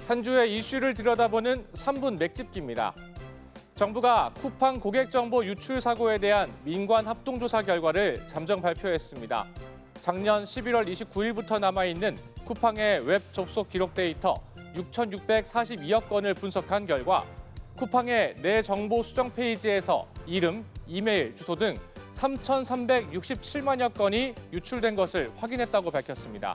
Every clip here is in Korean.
한 주의 이슈를 들여다보는 3분 맥집기입니다. 정부가 쿠팡 고객정보 유출 사고에 대한 민관 합동조사 결과를 잠정 발표했습니다. 작년 11월 29일부터 남아있는 쿠팡의 웹 접속 기록 데이터 6,642억 건을 분석한 결과 쿠팡의 내 정보 수정 페이지에서 이름, 이메일, 주소 등 3,367만여 건이 유출된 것을 확인했다고 밝혔습니다.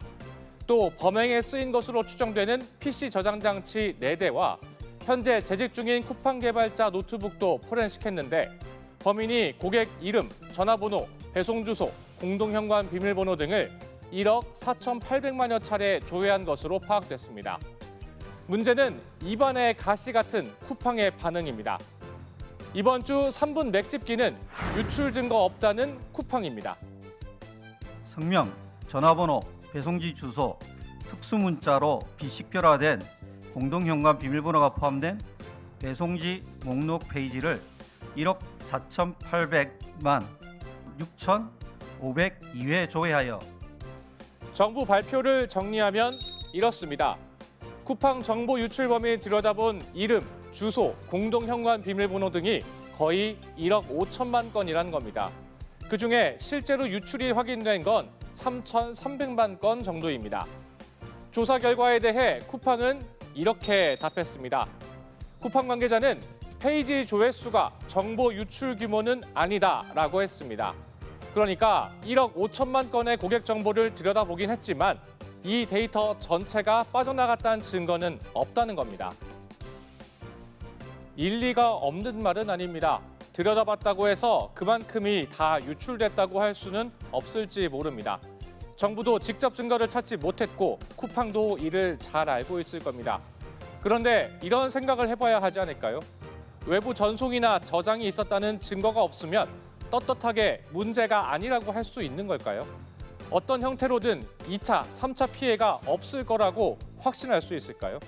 또 범행에 쓰인 것으로 추정되는 PC 저장 장치 4대와 현재 재직 중인 쿠팡 개발자 노트북도 포렌식했는데 범인이 고객 이름, 전화번호, 배송 주소, 공동 현관 비밀번호 등을 1억 4,800만여 차례 조회한 것으로 파악됐습니다. 문제는 입안의 가시 같은 쿠팡의 반응입니다. 이번 주 3분 맥집기는 유출 증거 없다는 쿠팡입니다. 성명, 전화번호, 배송지 주소, 특수문자로 비식별화된 공동현관 비밀번호가 포함된 배송지 목록 페이지를 1억 4,800만 6,502회 조회하여 정부 발표를 정리하면 이렇습니다. 쿠팡 정보 유출 범위를 들여다본 이름, 주소, 공동 현관 비밀번호 등이 거의 1억 5천만 건이란 겁니다. 그중에 실제로 유출이 확인된 건 3,300만 건 정도입니다. 조사 결과에 대해 쿠팡은 이렇게 답했습니다. 쿠팡 관계자는 페이지 조회수가 정보 유출 규모는 아니다라고 했습니다. 그러니까 1억 5천만 건의 고객 정보를 들여다보긴 했지만 이 데이터 전체가 빠져나갔다는 증거는 없다는 겁니다. 일리가 없는 말은 아닙니다. 들여다봤다고 해서 그만큼이 다 유출됐다고 할 수는 없을지 모릅니다. 정부도 직접 증거를 찾지 못했고 쿠팡도 이를 잘 알고 있을 겁니다. 그런데 이런 생각을 해봐야 하지 않을까요? 외부 전송이나 저장이 있었다는 증거가 없으면 떳떳하게 문제가 아니라고 할 수 있는 걸까요? 어떤 형태로든 2차, 3차 피해가 없을 거라고 확신할 수 있을까요?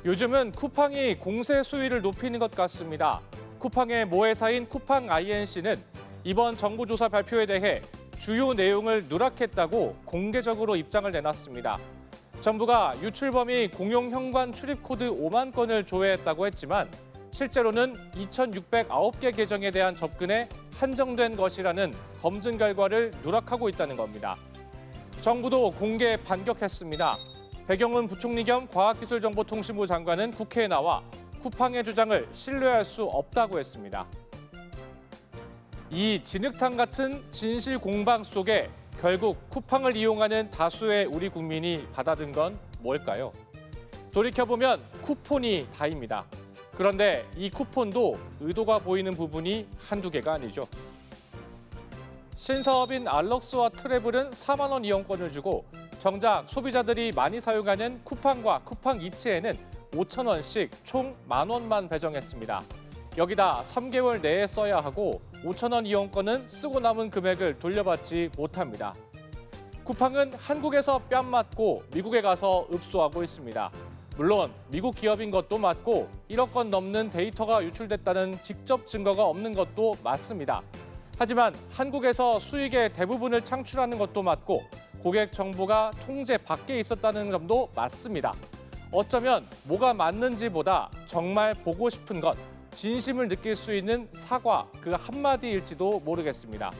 요즘은 쿠팡이 공세 수위를 높이는 것 같습니다. 쿠팡의 모회사인 쿠팡 INC는 이번 정부 조사 발표에 대해 주요 내용을 누락했다고 공개적으로 입장을 내놨습니다. 정부가 유출범위 공용 현관 출입 코드 5만 건을 조회했다고 했지만 실제로는 2,609개 계정에 대한 접근에 한정된 것이라는 검증 결과를 누락하고 있다는 겁니다. 정부도 공개 반격했습니다. 배경은 부총리 겸 과학기술정보통신부 장관은 국회에 나와 쿠팡의 주장을 신뢰할 수 없다고 했습니다. 이 진흙탕 같은 진실 공방 속에 결국 쿠팡을 이용하는 다수의 우리 국민이 받아든 건 뭘까요? 돌이켜보면 쿠폰이 다입니다. 그런데 이 쿠폰도 의도가 보이는 부분이 한두 개가 아니죠. 신사업인 알럭스와 트래블은 4만 원 이용권을 주고 정작 소비자들이 많이 사용하는 쿠팡과 쿠팡 이츠에는 5천 원씩 총 10,000원만 배정했습니다. 여기다 3개월 내에 써야 하고 5천 원 이용권은 쓰고 남은 금액을 돌려받지 못합니다. 쿠팡은 한국에서 뺨 맞고 미국에 가서 읍소하고 있습니다. 물론 미국 기업인 것도 맞고 1억 건 넘는 데이터가 유출됐다는 직접 증거가 없는 것도 맞습니다. 하지만 한국에서 수익의 대부분을 창출하는 것도 맞고 고객 정보가 통제 밖에 있었다는 점도 맞습니다. 어쩌면 뭐가 맞는지보다 정말 보고 싶은 것, 진심을 느낄 수 있는 사과 그 한마디일지도 모르겠습니다.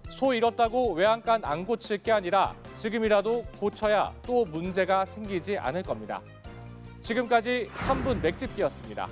소 잃었다고 외양간 안 고칠 게 아니라 지금이라도 고쳐야 또 문제가 생기지 않을 겁니다. 지금까지 3분 맥집기였습니다.